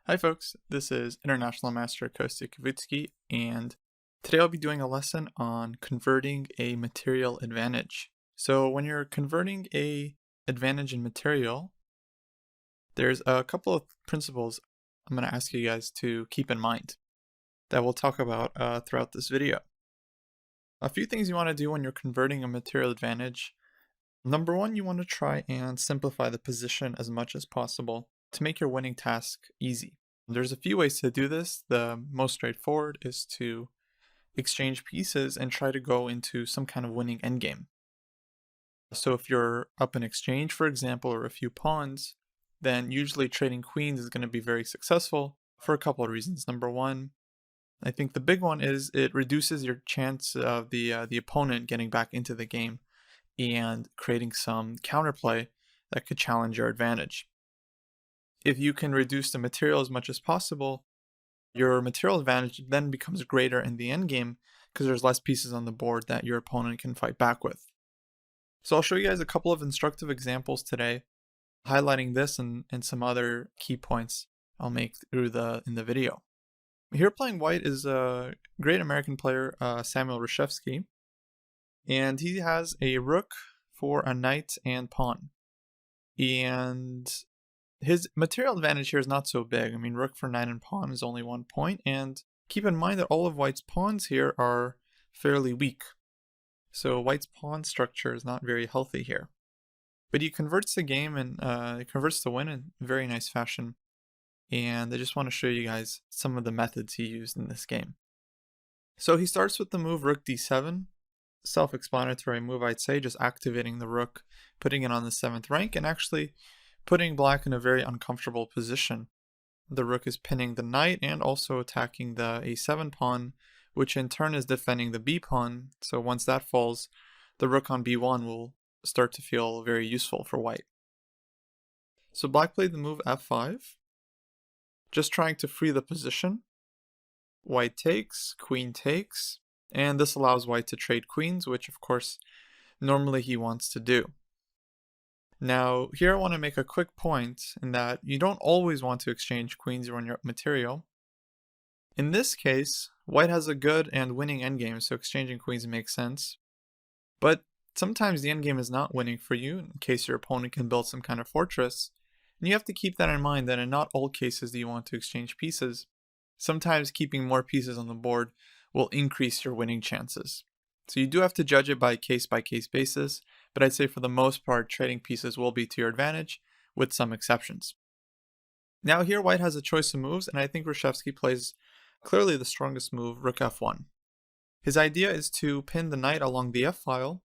Hi folks, this is International Master Kostya Kavutskiy, and today I'll be doing a lesson on converting a material advantage. So when you're converting a advantage in material, there's a couple of principles I'm going to ask you guys to keep in mind that we'll talk about throughout this video. A few things you want to do when you're converting a material advantage. Number one, you want to try and simplify the position as much as possible to make your winning task easy. There's a few ways to do this. The most straightforward is to exchange pieces and try to go into some kind of winning endgame. So if you're up in exchange, for example, or a few pawns, then usually trading queens is going to be very successful for a couple of reasons. Number one, I think the big one is it reduces your chance of the opponent getting back into the game and creating some counterplay that could challenge your advantage. If you can reduce the material as much as possible, your material advantage then becomes greater in the endgame because there's less pieces on the board that your opponent can fight back with. So I'll show you guys a couple of instructive examples today, highlighting this and some other key points I'll make through in the video. Here playing white is a great American player, Samuel Reshevsky, and he has a rook for a knight and pawn. And his material advantage here is not so big. I mean, rook for knight and pawn is only 1 point, and keep in mind that all of white's pawns here are fairly weak. So white's pawn structure is not very healthy here. But he converts the game and he converts the win in a very nice fashion. And I just want to show you guys some of the methods he used in this game. So he starts with the move rook d7. Self-explanatory move, I'd say, just activating the rook, putting it on the 7th rank, and actually putting black in a very uncomfortable position. The rook is pinning the knight and also attacking the a7 pawn, which in turn is defending the b pawn. So once that falls, the rook on b1 will start to feel very useful for white. So black played the move f5, just trying to free the position. White takes, queen takes, and this allows white to trade queens, which of course normally he wants to do. Now, here I want to make a quick point in that you don't always want to exchange queens when you're up material. In this case, white has a good and winning endgame, so exchanging queens makes sense. But sometimes the endgame is not winning for you, in case your opponent can build some kind of fortress. And you have to keep that in mind that in not all cases do you want to exchange pieces. Sometimes keeping more pieces on the board will increase your winning chances. So you do have to judge it by case basis, but I'd say for the most part, trading pieces will be to your advantage, with some exceptions. Now here white has a choice of moves, and I think Reshevsky plays clearly the strongest move, rook f1. His idea is to pin the knight along the f-file,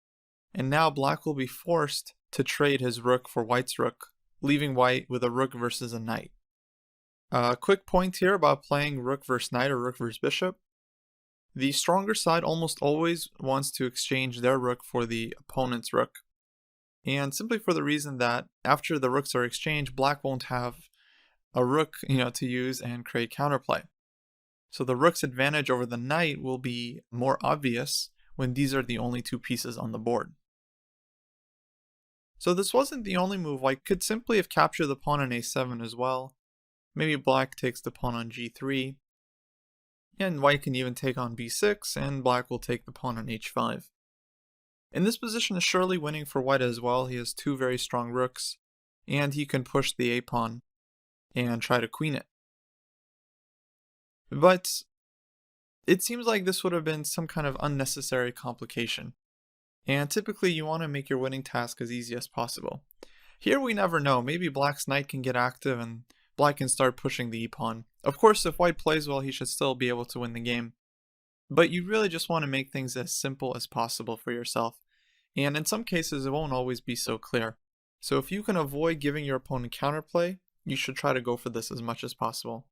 and now black will be forced to trade his rook for white's rook, leaving white with a rook versus a knight. A quick point here about playing rook versus knight or rook versus bishop. The stronger side almost always wants to exchange their rook for the opponent's rook. And simply for the reason that after the rooks are exchanged, black won't have a rook, to use and create counterplay. So the rook's advantage over the knight will be more obvious when these are the only two pieces on the board. So this wasn't the only move. White could simply have captured the pawn on a7 as well. Maybe black takes the pawn on g3. And white can even take on b6, and black will take the pawn on h5. And this position is surely winning for white as well. He has two very strong rooks, and he can push the a-pawn and try to queen it. But it seems like this would have been some kind of unnecessary complication. And typically you want to make your winning task as easy as possible. Here we never know. Maybe black's knight can get active and black can start pushing the e-pawn. Of course, if white plays well, he should still be able to win the game. But you really just want to make things as simple as possible for yourself. And in some cases, it won't always be so clear. So if you can avoid giving your opponent counterplay, you should try to go for this as much as possible.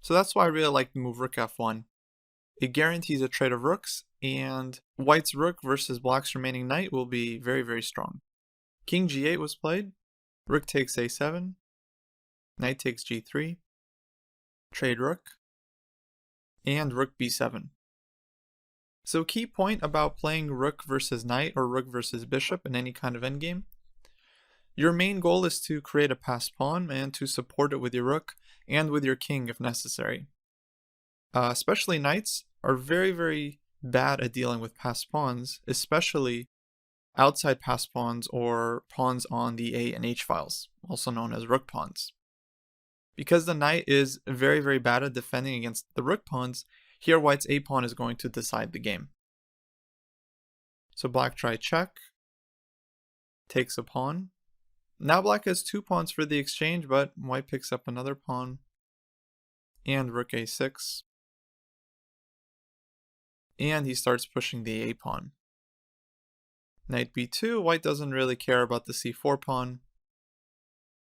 So that's why I really like the move rook f1. It guarantees a trade of rooks, and white's rook versus black's remaining knight will be very, very strong. King g8 was played, rook takes a7, knight takes g3, trade rook, and rook b7. So key point about playing rook versus knight or rook versus bishop in any kind of endgame. Your main goal is to create a passed pawn and to support it with your rook and with your king if necessary. Especially knights are very bad at dealing with passed pawns, especially outside passed pawns or pawns on the A and H files, also known as rook pawns. Because the knight is very bad at defending against the rook pawns, here white's A pawn is going to decide the game. So black try check, takes a pawn. Now black has 2 pawns for the exchange, but white picks up another pawn, and rook a6. And he starts pushing the A pawn. Knight b2, white doesn't really care about the c4 pawn.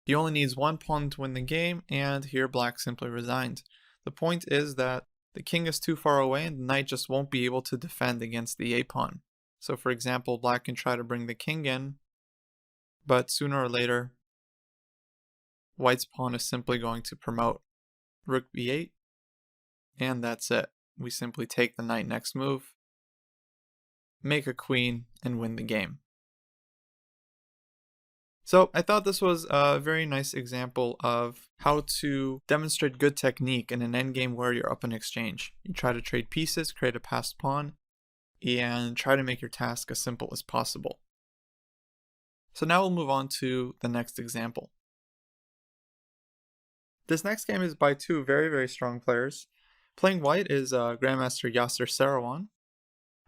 He only needs 1 pawn to win the game, and here black simply resigned. The point is that the king is too far away and the knight just won't be able to defend against the A pawn. So for example, black can try to bring the king in, but sooner or later, white's pawn is simply going to promote rook b8, and that's it. We simply take the knight next move, make a queen, and win the game. So I thought this was a very nice example of how to demonstrate good technique in an endgame where you're up in exchange. You try to trade pieces, create a passed pawn, and try to make your task as simple as possible. So now we'll move on to the next example. This next game is by 2 very strong players. Playing white is Grandmaster Yasser Seirawan,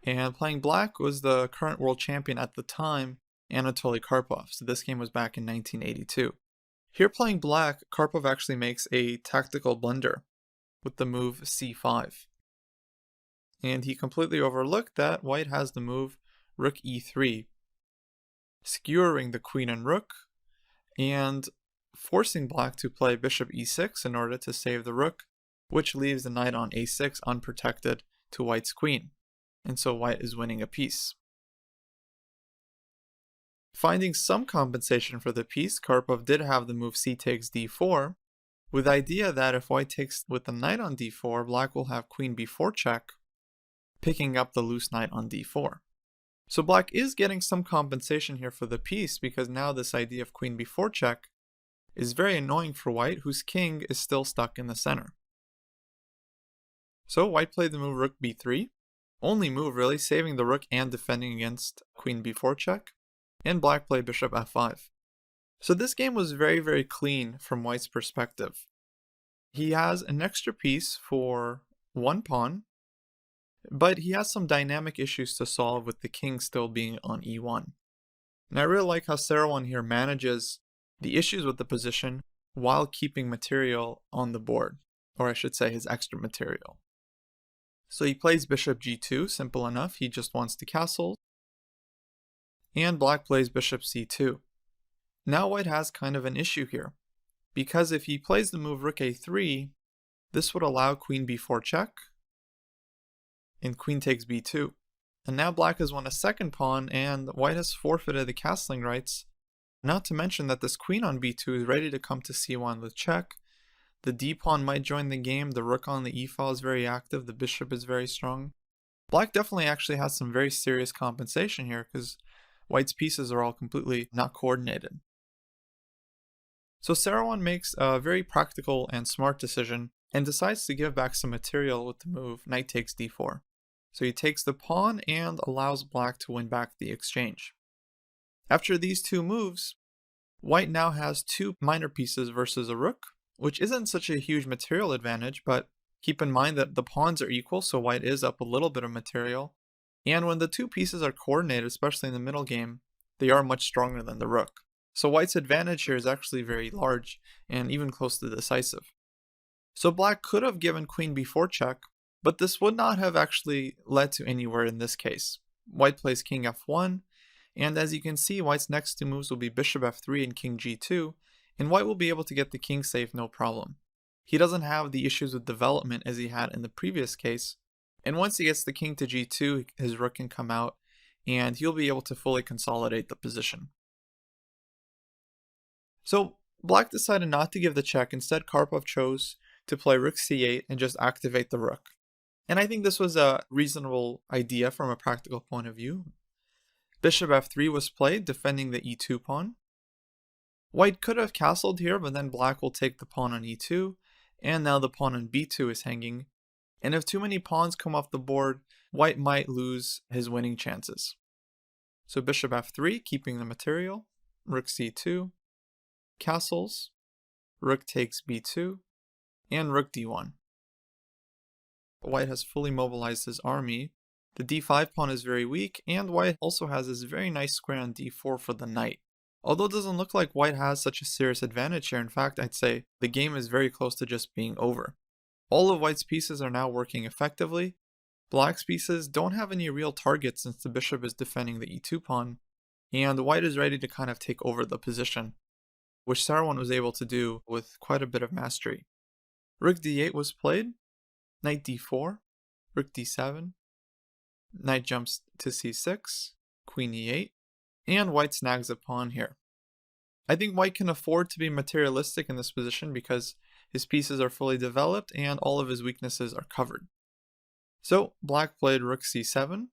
and playing black was the current world champion at the time, Anatoly Karpov. So this game was back in 1982. Here playing black, Karpov actually makes a tactical blunder with the move c5. And he completely overlooked that white has the move rook e3, skewering the queen and rook, and forcing black to play bishop e6 in order to save the rook, which leaves the knight on a6 unprotected to white's queen. And so white is winning a piece. Finding some compensation for the piece, Karpov did have the move c takes d4, with the idea that if white takes with the knight on d4, black will have queen b4 check, picking up the loose knight on d4. So black is getting some compensation here for the piece, because now this idea of queen b4 check is very annoying for white, whose king is still stuck in the center. So white played the move rook b3, only move really, saving the rook and defending against queen b4 check, and black played bishop f5. So this game was very clean from white's perspective. He has an extra piece for 1 pawn, but he has some dynamic issues to solve with the king still being on e1. And I really like how Seirawan here manages the issues with the position while keeping material on the board, or I should say his extra material. So he plays bishop g2, simple enough, he just wants to castle. And black plays bishop c2. Now white has kind of an issue here, because if he plays the move rook a3, this would allow queen b4 check, and queen takes b2. And now black has won a second pawn, and white has forfeited the castling rights, not to mention that this queen on b2 is ready to come to c1 with check. The d pawn might join the game, the rook on the e file is very active, the bishop is very strong. Black definitely actually has some very serious compensation here, because white's pieces are all completely not coordinated. So Seirawan makes a very practical and smart decision and decides to give back some material with the move knight takes d4. So he takes the pawn and allows black to win back the exchange. After these 2 moves, white now has 2 minor pieces versus a rook, which isn't such a huge material advantage, but keep in mind that the pawns are equal, so white is up a little bit of material. And when the 2 pieces are coordinated, especially in the middle game, they are much stronger than the rook. So white's advantage here is actually very large and even close to decisive. So black could have given queen b4 check, but this would not have actually led to anywhere in this case. White plays king f1, and as you can see, white's next 2 moves will be bishop f3 and king g2, and white will be able to get the king safe no problem. He doesn't have the issues with development as he had in the previous case, and once he gets the king to g2, his rook can come out, and he'll be able to fully consolidate the position. So black decided not to give the check. Instead, Karpov chose to play rook c8 and just activate the rook. And I think this was a reasonable idea from a practical point of view. Bishop f3 was played, defending the e2 pawn. White could have castled here, but then black will take the pawn on e2, and now the pawn on b2 is hanging. And if too many pawns come off the board, white might lose his winning chances. So bishop f3, keeping the material, rook c2, castles, rook takes b2, and rook d1. White has fully mobilized his army. The d5 pawn is very weak, and white also has this very nice square on d4 for the knight. Although it doesn't look like white has such a serious advantage here, in fact, I'd say the game is very close to just being over. All of white's pieces are now working effectively. Black's pieces don't have any real targets since the bishop is defending the e2 pawn, and white is ready to kind of take over the position, which Saruman was able to do with quite a bit of mastery. Rook d8 was played, knight d4, rook d7, knight jumps to c6, queen e8, and white snags a pawn here. I think white can afford to be materialistic in this position because his pieces are fully developed and all of his weaknesses are covered. So black played rook c7,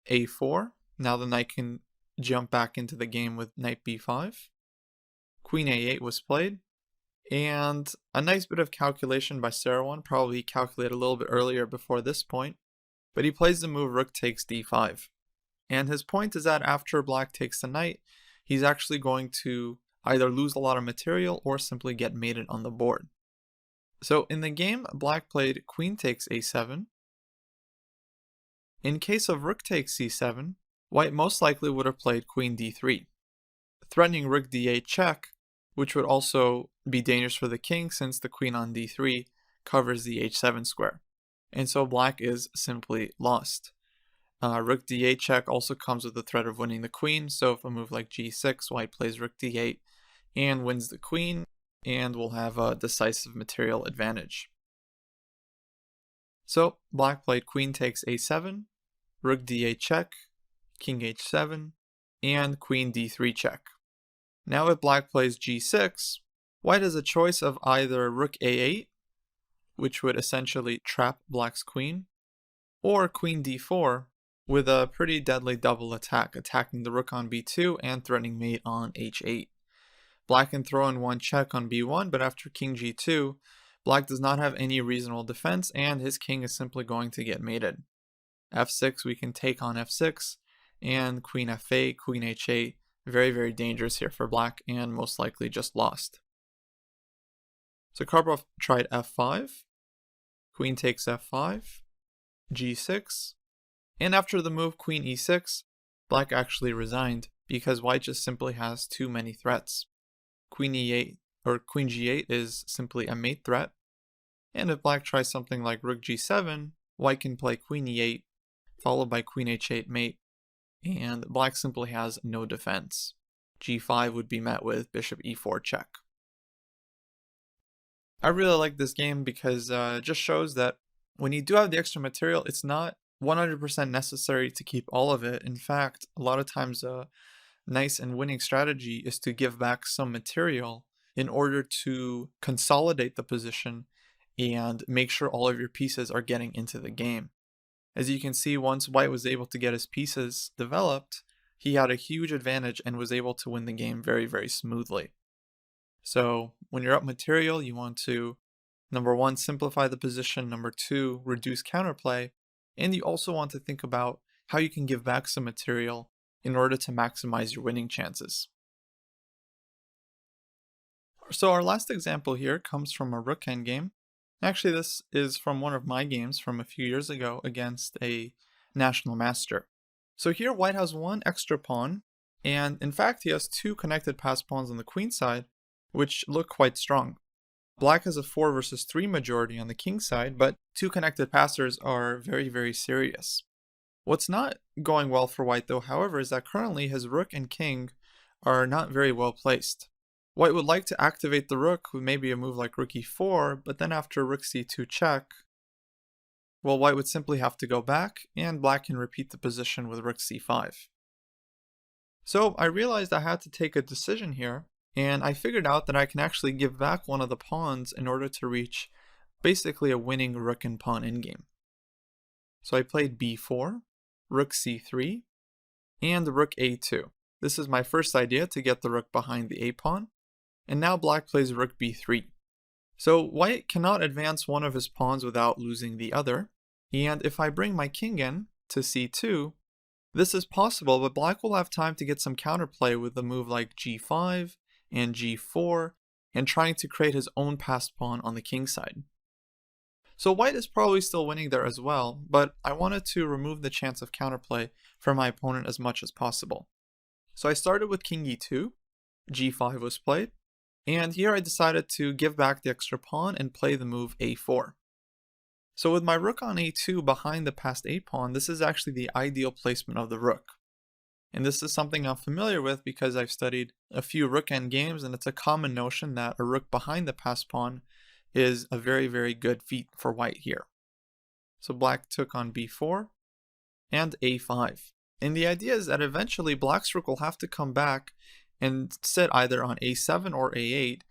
a4, now the knight can jump back into the game with knight b5, queen a8 was played, and a nice bit of calculation by Saruman, probably calculated a little bit earlier before this point, but he plays the move rook takes d5. And his point is that after black takes the knight, he's actually going to either lose a lot of material or simply get mated on the board. So in the game, black played queen takes a7. In case of rook takes c7, white most likely would have played queen d3, threatening rook d8 check, which would also be dangerous for the king since the queen on d3 covers the h7 square. And so black is simply lost. Rook d8 check also comes with the threat of winning the queen, so if a move like g6, white plays rook d8 and wins the queen, and will have a decisive material advantage. So black played queen takes a7, rook d8 check, king h7, and queen d3 check. Now if black plays g6, white has a choice of either rook a8, which would essentially trap black's queen, or queen d4, with a pretty deadly double attack, attacking the rook on b2 and threatening mate on h8. Black can throw in one check on b1, but after king g2, black does not have any reasonable defense, and his king is simply going to get mated. f6, we can take on f6, and queen f8, queen h8, very, very dangerous here for black, and most likely just lost. So Karpov tried f5, queen takes f5, g6, and after the move queen e6, black actually resigned because white just simply has too many threats. Queen e8 or queen g8 is simply a mate threat, and if black tries something like rook g7, white can play queen e8 followed by queen h8 mate, and black simply has no defense. g5 would be met with bishop e4 check. I really like this game because it just shows that when you do have the extra material, it's not 100% necessary to keep all of it. In fact, a lot of times a nice and winning strategy is to give back some material in order to consolidate the position and make sure all of your pieces are getting into the game. As you can see, once white was able to get his pieces developed, he had a huge advantage and was able to win the game very, very smoothly. So when you're up material, you want to, number one, simplify the position, number two, reduce counterplay, and you also want to think about how you can give back some material in order to maximize your winning chances. So our last example here comes from a rook endgame. Actually, this is from one of my games from a few years ago against a national master. So here white has one extra pawn, and in fact he has two connected pass pawns on the queen side, which look quite strong. Black has a 4 versus 3 majority on the king side, but two connected passers are very, very serious. What's not going well for white though, however, is that currently his rook and king are not very well placed. White would like to activate the rook with maybe a move like rook e4, but then after rook c2 check, well, white would simply have to go back, and black can repeat the position with rook c5. So I realized I had to take a decision here, and I figured out that I can actually give back one of the pawns in order to reach basically a winning rook and pawn endgame. So I played b4, rook c3, and rook a2. This is my first idea to get the rook behind the a pawn. and now black plays rook b3. So white cannot advance one of his pawns without losing the other, and if I bring my king in to c2, this is possible, but black will have time to get some counterplay with a move like g5 and g4, and trying to create his own passed pawn on the king side. So white is probably still winning there as well, but I wanted to remove the chance of counterplay for my opponent as much as possible. So I started with king e2, g5 was played, and here I decided to give back the extra pawn and play the move a4. So with my rook on a2 behind the passed a pawn, this is actually the ideal placement of the rook. And this is something I'm familiar with because I've studied a few rook endgames, and it's a common notion that a rook behind the passed pawn is a very, very good feat for white here. So black took on b4 and a5. And the idea is that eventually black's rook will have to come back and sit either on a7 or a8,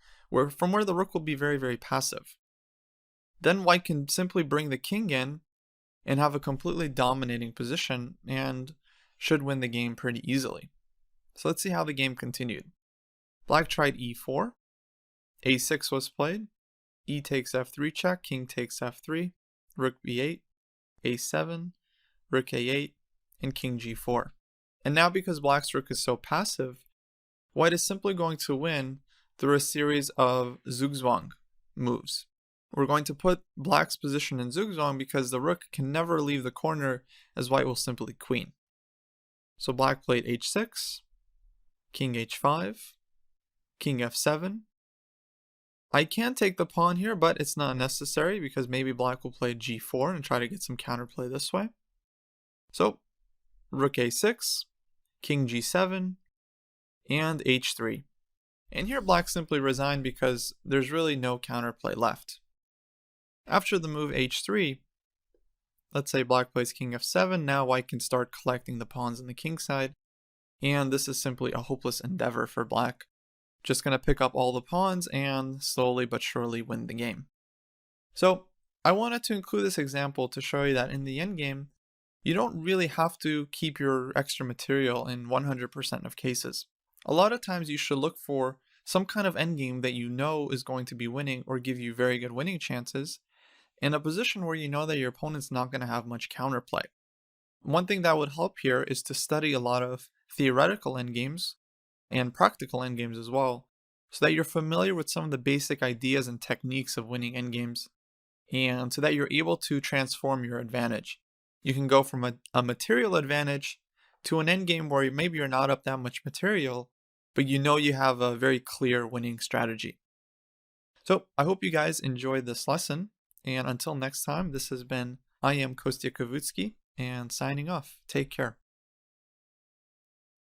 from where the rook will be very, very passive. Then white can simply bring the king in and have a completely dominating position and should win the game pretty easily. So let's see how the game continued. Black tried e4, a6 was played, e takes f3 check, king takes f3, rook b8, a7, rook a8, and king g4. And now because black's rook is so passive, white is simply going to win through a series of zugzwang moves. We're going to put black's position in zugzwang because the rook can never leave the corner, as white will simply queen. So black played h6, king h5, king f7. I can take the pawn here, but it's not necessary because maybe black will play g4 and try to get some counterplay this way. So rook a6, king g7, and h3. And here black simply resigned because there's really no counterplay left. After the move h3, let's say black plays king f7, now white can start collecting the pawns on the king side, and this is simply a hopeless endeavor for black. Just going to pick up all the pawns and slowly but surely win the game. So I wanted to include this example to show you that in the endgame, you don't really have to keep your extra material in 100% of cases. A lot of times you should look for some kind of endgame that you know is going to be winning or give you very good winning chances, in a position where you know that your opponent's not going to have much counterplay. One thing that would help here is to study a lot of theoretical endgames and practical endgames as well, so that you're familiar with some of the basic ideas and techniques of winning endgames, and so that you're able to transform your advantage. You can go from a material advantage to an endgame where maybe you're not up that much material, but you know you have a very clear winning strategy. So I hope you guys enjoyed this lesson. And until next time, this has been I am Kostya Kavutskiy, and signing off. Take care.